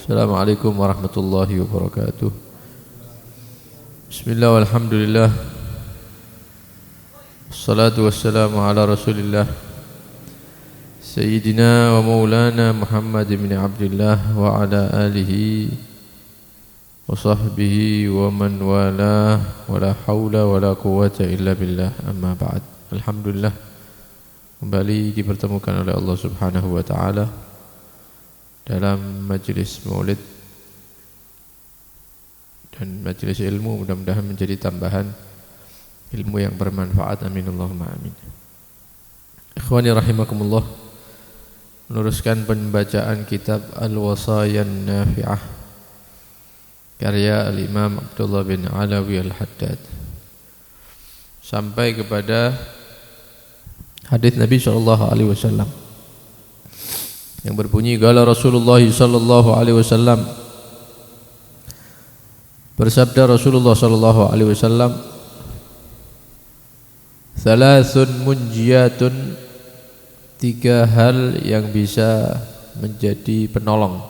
Assalamualaikum warahmatullahi wabarakatuh. Bismillah walhamdulillah. Assalatu wassalamu ala rasulillah Sayyidina wa maulana Muhammad bin Abdullah wa ala alihi wa sahbihi wa man wala wa la hawla wa la quwwata illa billah, amma ba'd. Alhamdulillah, kembali dipertemukan oleh Allah subhanahu wa ta'ala dalam majlis maulid dan majlis ilmu, mudah-mudahan menjadi tambahan ilmu yang bermanfaat. Amin Allahumma amin. Ikhwani rahimakumullah, meneruskan pembacaan kitab Al-Wasayan Nafi'ah karya Al-Imam Abdullah bin Alawi Al-Haddad, sampai kepada hadis Nabi SAW yang berbunyi, qala Rasulullah sallallahu alaihi wasallam, bersabda Rasulullah sallallahu alaihi wasallam, thalathun munjiyatun, tiga hal yang bisa menjadi penolong.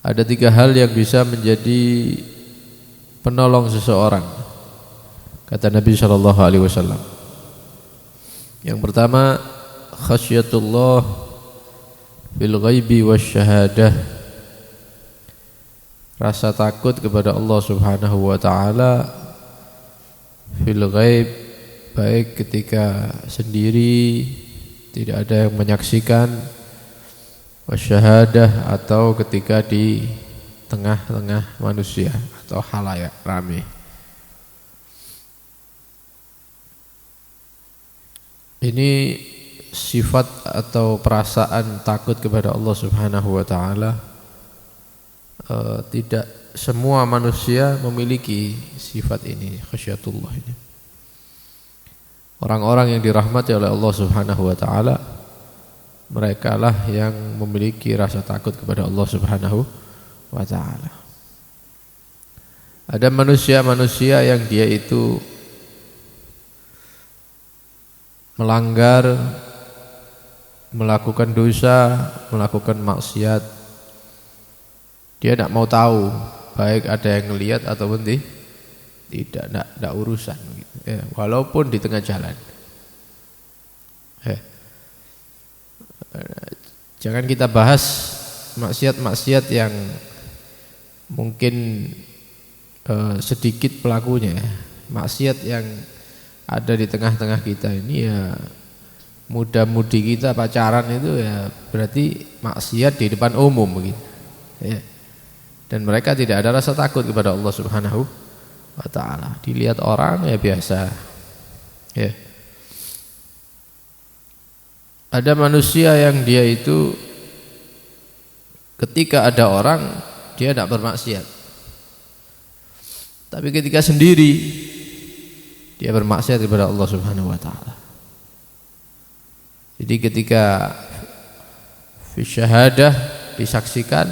Ada tiga hal yang bisa menjadi penolong seseorang, kata Nabi sallallahu alaihi wasallam. Yang pertama, khasyatullah bil ghaibi wasyahadah, rasa takut kepada Allah subhanahu wa ta'ala fil ghaib, baik ketika sendiri tidak ada yang menyaksikan, wasyahadah, atau ketika di tengah-tengah manusia atau khalayak ramai. Ini sifat atau perasaan takut kepada Allah subhanahu wa ta'ala. Tidak semua manusia memiliki sifat ini, khasyatullah ini. Orang-orang yang dirahmati oleh Allah subhanahu wa ta'ala, mereka lah yang memiliki rasa takut kepada Allah subhanahu wa ta'ala. Ada manusia-manusia yang dia itu melanggar, melakukan dosa, melakukan maksiat, dia tidak mau tahu, baik ada yang melihat ataupun tidak urusan gitu. Ya, walaupun di tengah jalan. Jangan kita bahas maksiat-maksiat yang mungkin sedikit pelakunya. Maksiat yang ada di tengah-tengah kita ini, ya muda-mudi kita pacaran itu ya berarti maksiat di depan umum begitu. Ya. Dan mereka tidak ada rasa takut kepada Allah subhanahu wa ta'ala. Dilihat orang ya biasa. Ya. Ada manusia yang dia itu ketika ada orang dia tidak bermaksiat, tapi ketika sendiri dia bermaksiat kepada Allah subhanahu wa ta'ala. Jadi ketika fi syahadah disaksikan,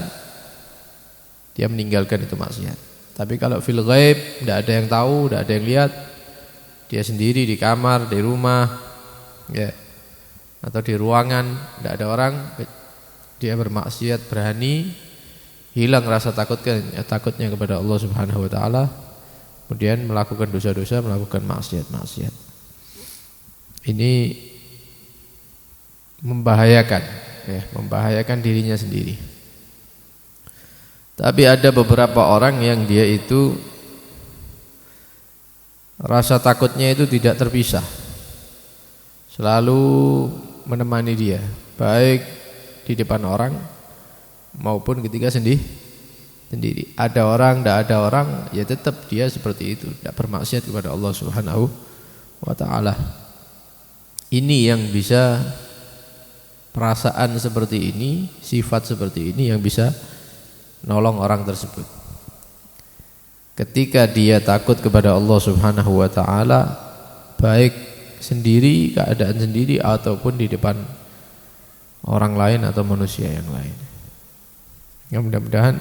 dia meninggalkan itu maksiat. Tapi kalau fil ghaib tidak ada yang tahu, tidak ada yang lihat, dia sendiri di kamar, di rumah, ya, atau di ruangan, tidak ada orang, dia bermaksiat, berani, hilang rasa takutnya kepada Allah subhanahu wa ta'ala, kemudian melakukan dosa-dosa, melakukan maksiat-maksiat. Ini membahayakan, ya, membahayakan dirinya sendiri. Tapi ada beberapa orang yang dia itu rasa takutnya itu tidak terpisah, selalu menemani dia, baik di depan orang maupun ketika sendiri. Ada orang, tidak ada orang, ya tetap dia seperti itu, tidak bermaksiat kepada Allah subhanahu wa ta'ala. Ini yang bisa, perasaan seperti ini, sifat seperti ini yang bisa nolong orang tersebut. Ketika dia takut kepada Allah subhanahu wa ta'ala, baik sendiri, keadaan sendiri, ataupun di depan orang lain atau manusia yang lain. Ya, mudah-mudahan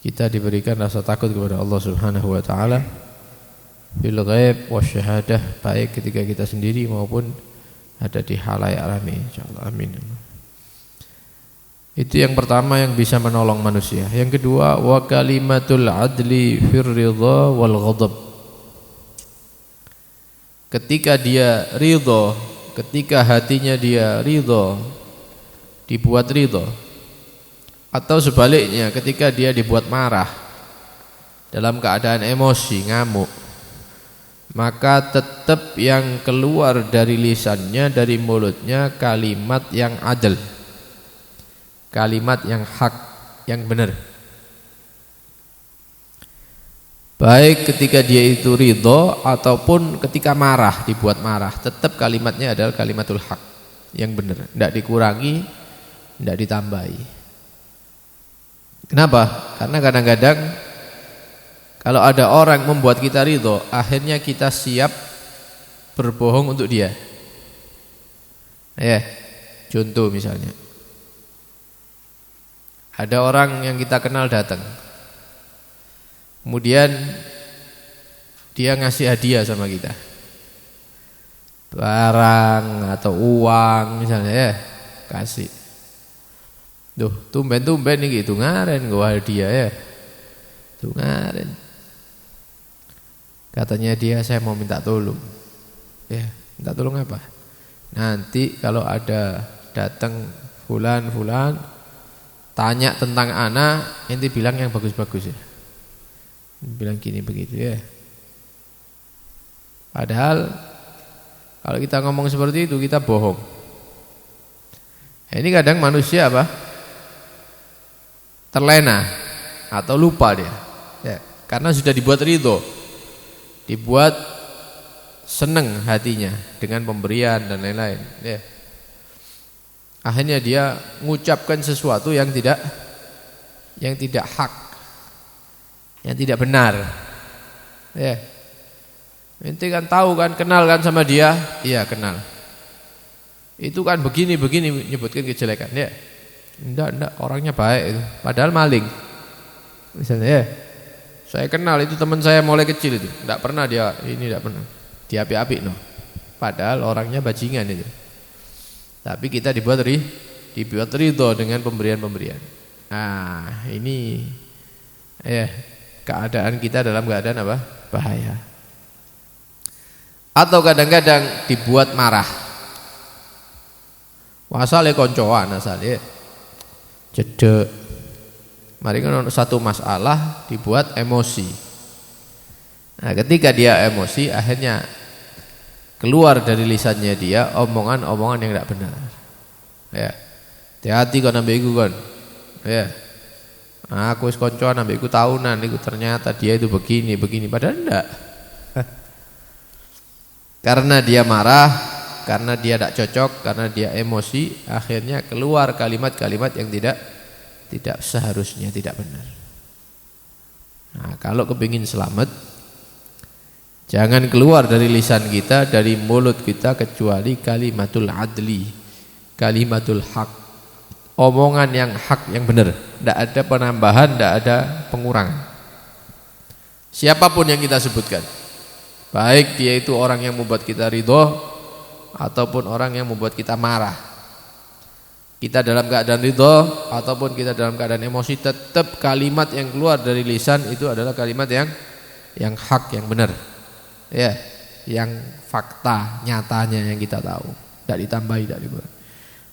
kita diberikan rasa takut kepada Allah subhanahu wa ta'ala fil ghaib wasyahadah, baik ketika kita sendiri maupun ada di halayak ramai, insyaallah. Amin. Itu yang pertama yang bisa menolong manusia. Yang kedua, wa kalimatul adli fir ridha wal ghadab. Ketika dia ridha, ketika hatinya dia ridha, dibuat ridha, atau sebaliknya ketika dia dibuat marah dalam keadaan emosi, ngamuk, maka tetap yang keluar dari lisannya, dari mulutnya kalimat yang adil, kalimat yang hak, yang benar. Baik ketika dia itu ridho ataupun ketika marah, dibuat marah, tetap kalimatnya adalah kalimatul hak, yang benar, tidak dikurangi, tidak ditambahi. Kenapa? Karena kadang-kadang kalau ada orang membuat kita ridho, akhirnya kita siap berbohong untuk dia. Contoh misalnya, ada orang yang kita kenal datang, kemudian dia ngasih hadiah sama kita, barang atau uang misalnya, kasih. Duh, tumben-tumben nih gitu ngaren gua hadiah ya. Tuh ngaren. Katanya dia, saya mau minta tolong. Ya, minta tolong apa? Nanti kalau ada datang fulan tanya tentang anak, ente bilang yang bagus-bagus ya. Bilang gini begitu ya. Padahal kalau kita ngomong seperti itu kita bohong. Ini kadang manusia apa? Terlena atau lupa dia. Ya, karena sudah dibuat ridho, dibuat seneng hatinya dengan pemberian dan lain-lain. Ya. Akhirnya dia mengucapkan sesuatu yang tidak hak, yang tidak benar. Ya. Ente kan tahu kan, kenal kan sama dia? Iya kenal. Itu kan begini nyebutkan kejelekan ya. Enggak, orangnya baik itu. Padahal maling. Misalnya ya, saya kenal itu teman saya mulai kecil itu. Enggak pernah dia, ini enggak pernah diapi-api no. Padahal orangnya bajingan itu. Tapi kita dibuat ridho dengan pemberian-pemberian. Nah, ini keadaan kita dalam keadaan apa? Bahaya. Atau kadang-kadang dibuat marah. Wasale koncoan asale cedek. Mari kan satu masalah dibuat emosi. Nah, ketika dia emosi akhirnya keluar dari lisannya dia omongan-omongan yang tidak benar. Ya. Hati-hati kon ambek iku kon. Ya. Nah, aku wis koncoan ambek iku tahunan iku ternyata dia itu begini padahal enggak. Karena dia marah, karena dia tidak cocok, karena dia emosi, akhirnya keluar kalimat-kalimat yang tidak seharusnya, tidak benar. Nah, kalau kepingin selamat, jangan keluar dari lisan kita, dari mulut kita kecuali kalimatul adli, kalimatul hak, omongan yang hak, yang benar, tidak ada penambahan, tidak ada pengurangan. Siapapun yang kita sebutkan, baik dia itu orang yang membuat kita ridho ataupun orang yang membuat kita marah, kita dalam keadaan ridho ataupun kita dalam keadaan emosi, tetap kalimat yang keluar dari lisan itu adalah kalimat yang hak, yang benar, ya, yang fakta nyatanya yang kita tahu, tidak ditambahi, tidak dikurangi.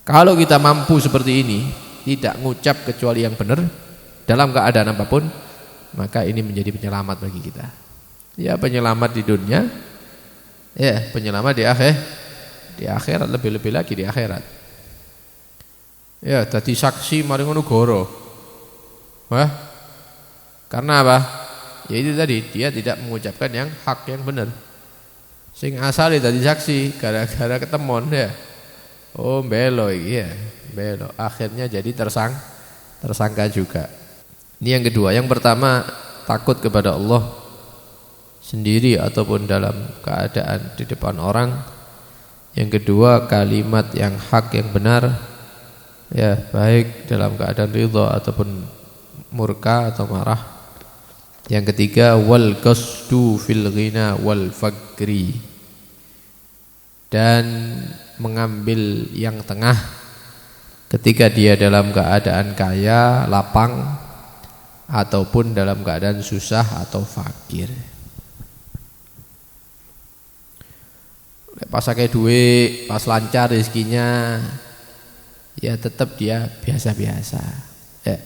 Kalau kita mampu seperti ini, tidak ngucap kecuali yang benar dalam keadaan apapun, maka ini menjadi penyelamat bagi kita. Ya, penyelamat di dunia, ya, penyelamat di akhirat, lebih-lebih lagi di akhirat. Ya, dadi saksi mari ngono goro. Wah. Karena apa? Ya itu tadi, dia tidak mengucapkan yang hak, yang benar. Sing asale dadi saksi gara-gara ketemon ya. Oh, belo iki ya, belo. Akhirnya jadi tersangka juga. Ini yang kedua. Yang pertama, takut kepada Allah sendiri ataupun dalam keadaan di depan orang. Yang kedua, kalimat yang hak, yang benar, ya, baik dalam keadaan ridha ataupun murka atau marah. Yang ketiga, wal qasdu fil ghina wal faqri, dan mengambil yang tengah ketika dia dalam keadaan kaya, lapang, ataupun dalam keadaan susah atau fakir. Pas pakai duit, pas lancar rezekinya, ya tetap dia biasa-biasa. Ya,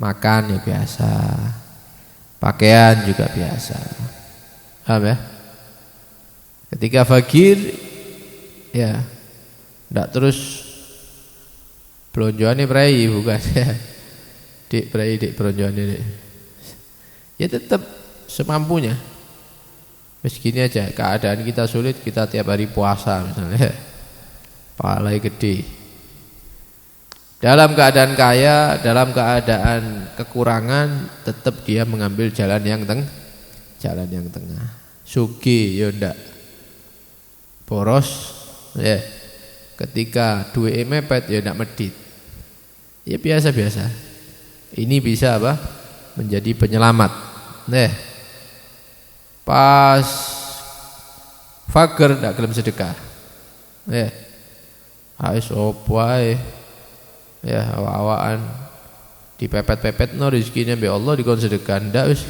makan ya biasa, pakaian juga biasa. Paham ya? Ketika fakir, ya tidak terus belonjoane prei, bukan ya. Dik prei, dik belonjoane. Ya tetap semampunya. Begini aja, keadaan kita sulit, kita tiap hari puasa misalnya, pahalanya gede. Dalam keadaan kaya, dalam keadaan kekurangan, tetap dia mengambil jalan yang tengah. Sugih ya ndak boros, ya. Ketika duit mepet ya ndak medit. Ya biasa-biasa. Ini bisa apa? Menjadi penyelamat. Pas fakir ndak gelem sedekah. Ais opo ae. Ya awak-awakan dipepet-pepet no rezekinya be Allah dikon sedekah ndak wis.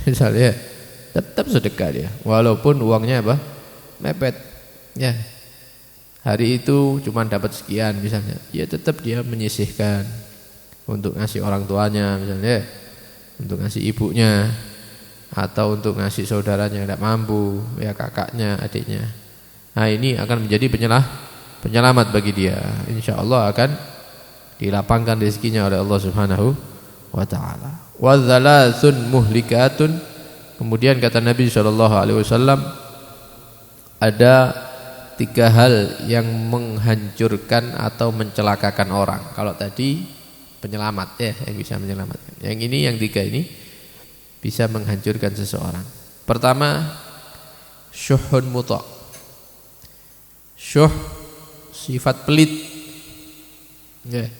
Misalnya tetap sedekah dia walaupun uangnya apa? Mepet. Ya. Hari itu cuma dapat sekian misalnya. Ya tetap dia menyisihkan untuk ngasih orang tuanya misalnya, untuk ngasih ibunya, atau untuk ngasih saudaranya yang tidak mampu, ya kakaknya, adiknya. Nah ini akan menjadi penyelamat bagi dia. Insya Allah akan dilapangkan rezekinya oleh Allah Subhanahu wa taala. Wa dzalasun muhlikatun. Kemudian kata Nabi SAW, ada 3 hal yang menghancurkan atau mencelakakan orang. Kalau tadi penyelamat ya, yang bisa menyelamatkan. Yang ini, yang 3 ini bisa menghancurkan seseorang. Pertama, syuhun muta'. Syuh sifat pelit. Ya.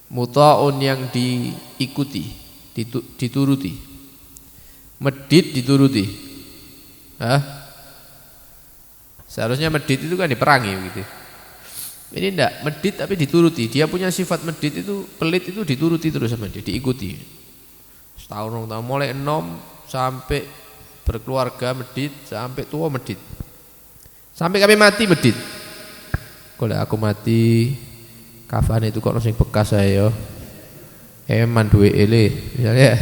Muta'un yang diikuti, dituruti. Medit dituruti. Seharusnya medit itu kan diperangi begitu. Ini enggak, medit tapi dituruti. Dia punya sifat medit itu, pelit itu dituruti terus sama dia, diikuti. Setahun mulai 6 sampai berkeluarga medit, sampai tua medit. Sampai kami mati medit. Kalau aku mati, kafan itu kok sing bekas saya yo. Eman duwe ele, misalnya.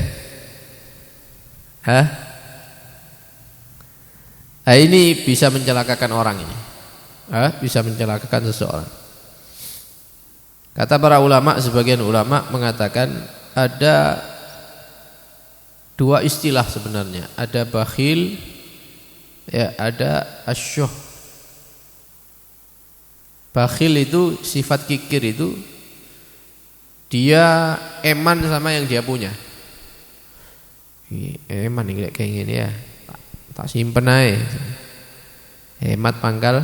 Nah, ini bisa mencelakakan orang ini. Bisa mencelakakan seseorang. Kata para ulama, sebagian ulama mengatakan ada 2 istilah sebenarnya. Ada bakhil, ya, ada asyuh. Bakhil itu sifat kikir itu dia eman sama yang dia punya. Eman ini kayak gini ya. Tak simpen aja. Hemat pangkal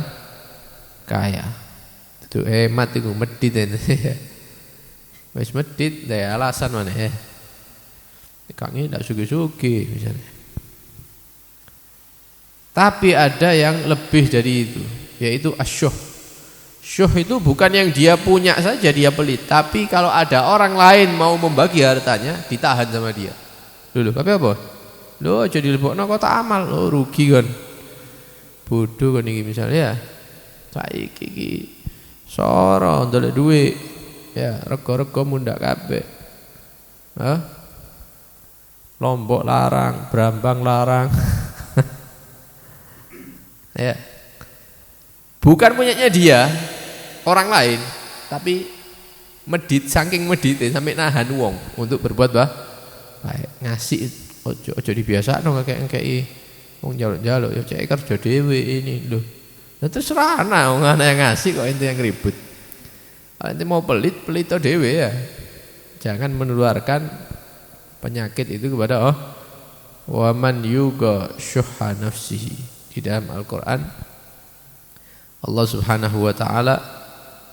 kaya. Itu hemat itu medit ya. Wis medit daya alasan mana ya. Kangnya tidak sugi-sugi misalnya. Tapi ada yang lebih dari itu, yaitu asyuh. Syuh itu bukan yang dia punya saja dia pelit, tapi kalau ada orang lain mau membagi hartanya ditahan sama dia. Dulu, tapi apa? Loh jadi lebokno kota amal, lo rugi kan. Bodoh kan ini misalnya ya. Saiki iki soro ndolek duit. Ya, rego-rego mundak kabeh. Lombok larang, Brambang larang. Ya. Bukan punyanya dia, orang lain, tapi medit, saking medite sampai nahan wong untuk berbuat baik. Ngasih ojo dibiasakno kakek-kakek wong njaluk-njaluk ya cek kerja dhewe ini lho. Lah terserah wong ana yang ngasih kok ente yang ribut. Kalau ente mau pelit dhewe ya. Jangan menularkan penyakit itu kepada wa man yuga syuhha nafsihi. Di dalam Al-Qur'an Allah Subhanahu wa taala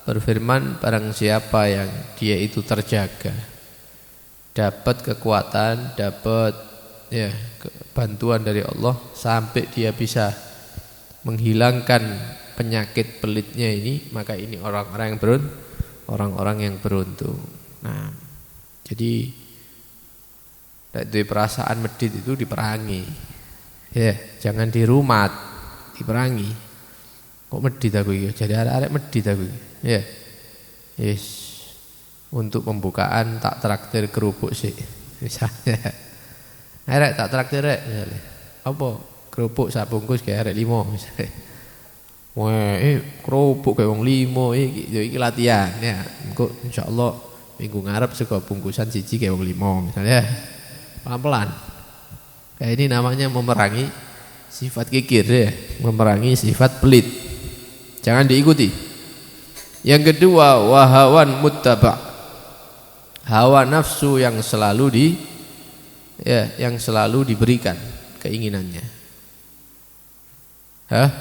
berfirman, barang siapa yang dia itu terjaga, dapat kekuatan, dapat bantuan dari Allah sampai dia bisa menghilangkan penyakit pelitnya ini, maka ini orang-orang orang-orang yang beruntung. Nah, jadi dari perasaan medit itu diperangi. Ya, jangan dirumat, diperangi. Kok medit aku iki? Jadi arek-arek medit aku iki. Ya. Yes. Untuk pembukaan tak traktir kerupuk sih. Misalnya. Arek tak traktir rek misalnya. Apa? Kerupuk sak bungkus kayak arek 5 misalnya. Wah, kerupuk kayak wong 5 iki latihan ya. Engko insyaallah minggu ngarep sego bungkusan siji kayak wong 5 misalnya. Pelan-pelan. Kayak ini namanya memerangi sifat kikir ya, memerangi sifat pelit. Jangan diikuti. Yang kedua, wahawan muttaba'. Hawa nafsu yang selalu diberikan keinginannya.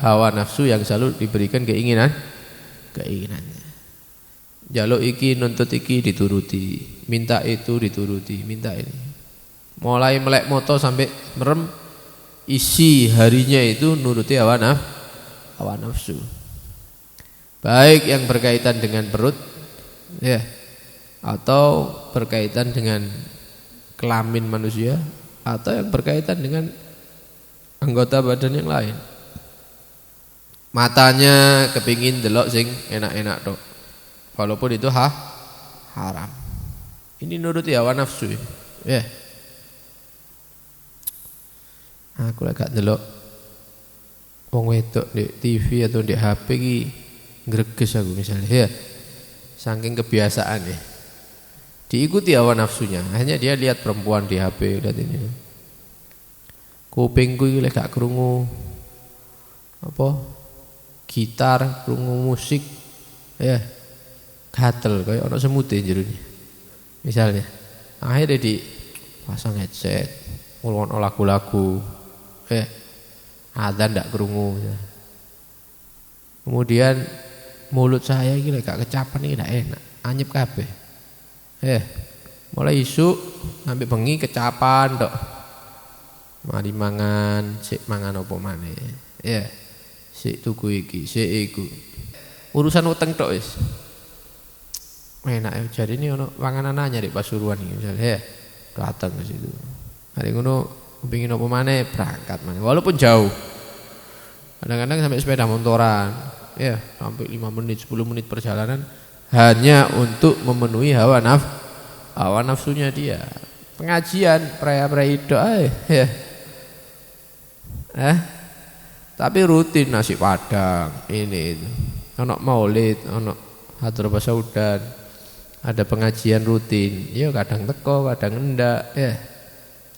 Hawa nafsu yang selalu diberikan keinginannya. Jaluk iki nuntut iki dituruti, minta itu dituruti, minta ini. Mulai melek moto sampai merem, isi harinya itu nuruti hawa nafsu. Baik yang berkaitan dengan perut ya, atau berkaitan dengan kelamin manusia, atau yang berkaitan dengan anggota badan yang lain. Matanya kepingin delok sing enak-enak tok, walaupun itu haram. Ini nuruti hawa nafsu ya. Aku lagi gak delok wong wedok di TV atau di HP iki greges aku misalnya ya. Saking kebiasaan ya. Diikuti hawa nafsunya. Hanya dia lihat perempuan di HP, lihat ini. Kupingku iki lagi gak krungu apa? Gitar, krungu musik ya. Gatel kayak ono semute jerone. Misalnya. Akhirnya di pasang headset, ngono lagu-lagu. Adzan ndak krungu. Kemudian mulut saya iki lek gak kecapan iki ndak enak, anyep kabeh. Mulai isuk sampai bengi kecapan tok. Mari mangan, sik mangan apa maneh. Sik tuku iki, sik iku. Urusan utang tok wis. Enak jadi ini ono panganan anyar di Pasuruan iki misalnya datang ke situ. Hari ngono kepingin apa maneh berangkat maneh walaupun jauh. Kadang-kadang sampai sepeda motoran ya, sampai 5 menit 10 menit perjalanan hanya untuk memenuhi hawa nafsunya dia. Pengajian pria-pria itu ya. Tapi rutin nasi padang ini itu. Ono maulid, ono hadrah pasaudan. Ada pengajian rutin. Ya kadang teko, kadang enggak ya.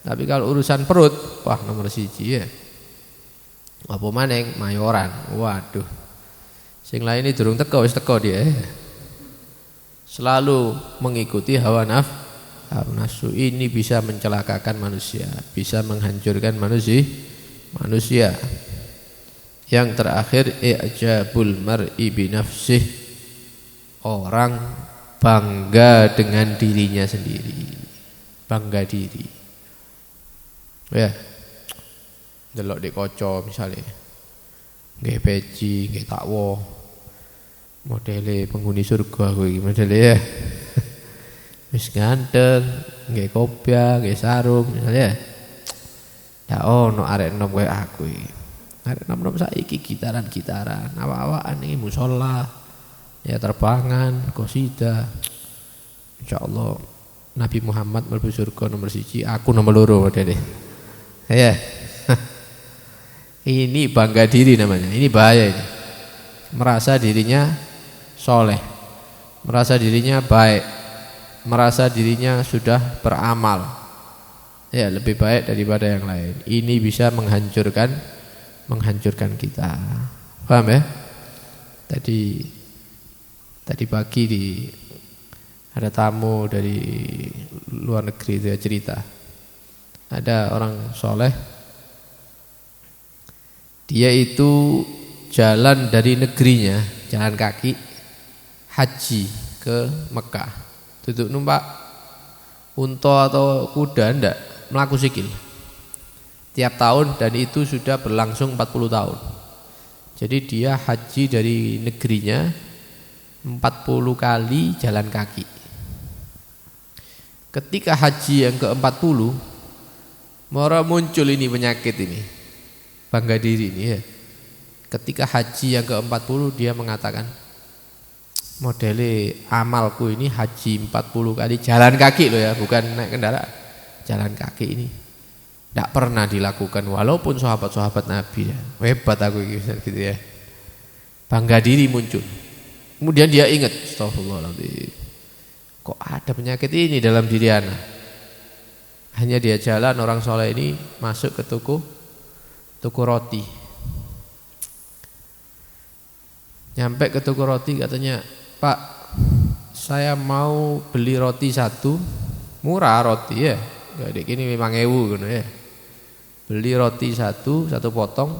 Tapi kalau urusan perut, wah nomor 1 ya. Apa maneng mayoran. Waduh. Sing lain ini durung teko wis teko dia. Selalu mengikuti hawa nafsu. Ini bisa mencelakakan manusia, bisa menghancurkan manusia. Yang terakhir i'jabul mar'i bi nafsih. Orang bangga dengan dirinya sendiri. Bangga diri. Ya. Delok di kaca misalnya. Nggih peci, nggih takwa. Modele penghuni surga kowe iki modele ya. Wis ganteng, nggih kopiah, nggih sarung misalnya. Ya ono arek enom koyo aku iki. Arek enom saiki gitaran, awak-awakan iki musala. Ya terbangan, qasidah. Insyaallah Nabi Muhammad mlebu surga nomor 1, aku nomor 2 modele. Ya. Ini bangga diri namanya. Ini bahaya ini. Merasa dirinya soleh, merasa dirinya baik, merasa dirinya sudah beramal. Ya, lebih baik daripada yang lain. Ini bisa menghancurkan kita. Paham ya? Tadi pagi ada tamu dari luar negeri dia cerita. Ada orang soleh. Dia itu jalan dari negerinya, jalan kaki haji ke Mekah. Duduk numpak unta atau kuda ndak, melaku sikil. Tiap tahun dan itu sudah berlangsung 40 tahun. Jadi dia haji dari negerinya 40 kali jalan kaki. Ketika haji yang ke-40 muncul ini penyakit ini, bangga diri ini ya. Ketika haji yang ke-40 dia mengatakan, modele amalku ini haji 40 kali jalan kaki loh ya, bukan naik kendaraan. Jalan kaki ini tidak pernah dilakukan walaupun sahabat-sahabat Nabi ya. Hebat aku gitu ya. Bangga diri muncul. Kemudian dia ingat, astagfirullahaladzim, kok ada penyakit ini dalam diri anak. Hanya dia jalan, orang soleh ini masuk ke toko roti. Nyampe ke toko roti katanya, Pak, saya mau beli roti satu, murah roti ya, gak ini 5.000 gitu ya. Beli roti satu potong,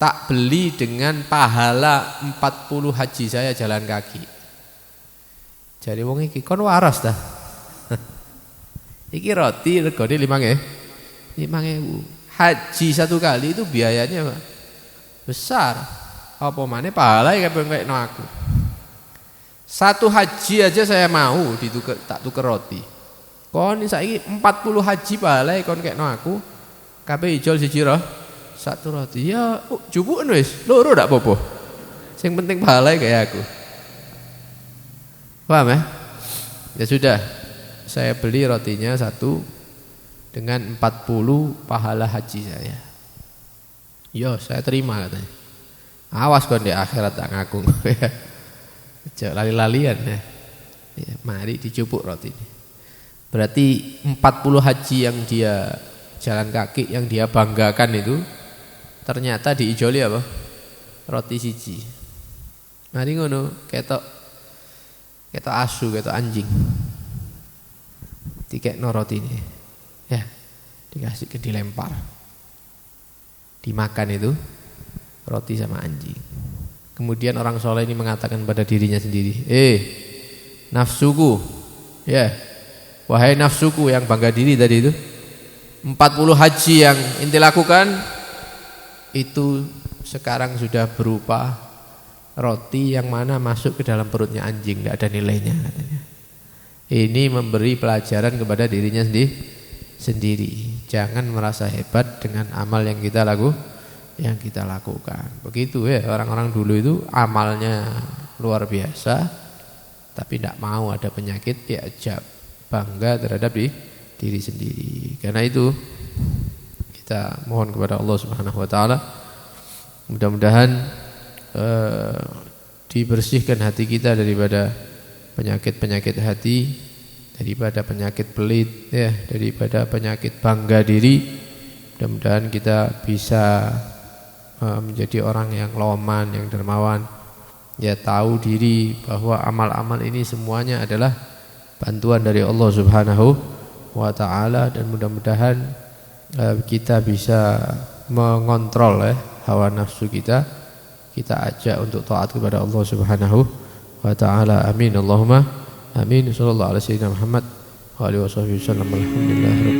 tak beli dengan pahala 40 haji saya jalan kaki. Jadi wong iki kon waras dah. Iki roti regane 5.000. Haji satu kali itu biayanya besar. Apa maneh pahala ya kayak no aku. Satu haji aja saya mau tak tuker roti. Kon saiki 40 haji pahala kon kayak no aku. Kabeh ijol siji satu roti. Ya jupuken wis, loro ndak apa-apa. Sing penting pahala kayak aku. Paham ya? Ya sudah, saya beli rotinya satu dengan 40 pahala haji saya. Yo, saya terima katanya. Awas kon di akhirat tak ngaku. Jangan lali-lalian ya. Ya, mari dicupuk roti ini. Berarti 40 haji yang dia jalan kaki yang dia banggakan itu ternyata diijoli apa? Roti siji. Mari ngono, ketok asu, ketok anjing. Dikekno roti ini. Ya, dikasih ke dilempar. Dimakan itu roti sama anjing. Kemudian orang soleh ini mengatakan pada dirinya sendiri, nafsuku, ya, wahai nafsuku yang bangga diri tadi itu, 40 haji yang inti lakukan itu sekarang sudah berupa roti yang mana masuk ke dalam perutnya anjing, tidak ada nilainya katanya. Ini memberi pelajaran kepada dirinya sendiri. Jangan merasa hebat dengan amal yang kita lakukan. Begitu ya, orang-orang dulu itu amalnya luar biasa, tapi tidak mau ada penyakit, diajak bangga terhadap diri sendiri. Karena itu kita mohon kepada Allah Subhanahu wa taala mudah-mudahan dibersihkan hati kita daripada penyakit-penyakit hati, daripada penyakit pelit ya, daripada penyakit bangga diri. Mudah-mudahan kita bisa menjadi orang yang loman, yang dermawan, ya tahu diri bahwa amal-amal ini semuanya adalah bantuan dari Allah Subhanahu wa taala, dan mudah-mudahan kita bisa mengontrol hawa nafsu kita ajak untuk taat kepada Allah Subhanahu wa taala. Amin Allahumma amin. Sallallahu alaihi wasallam Muhammad wa alihi wasallam. Alhamdulillah.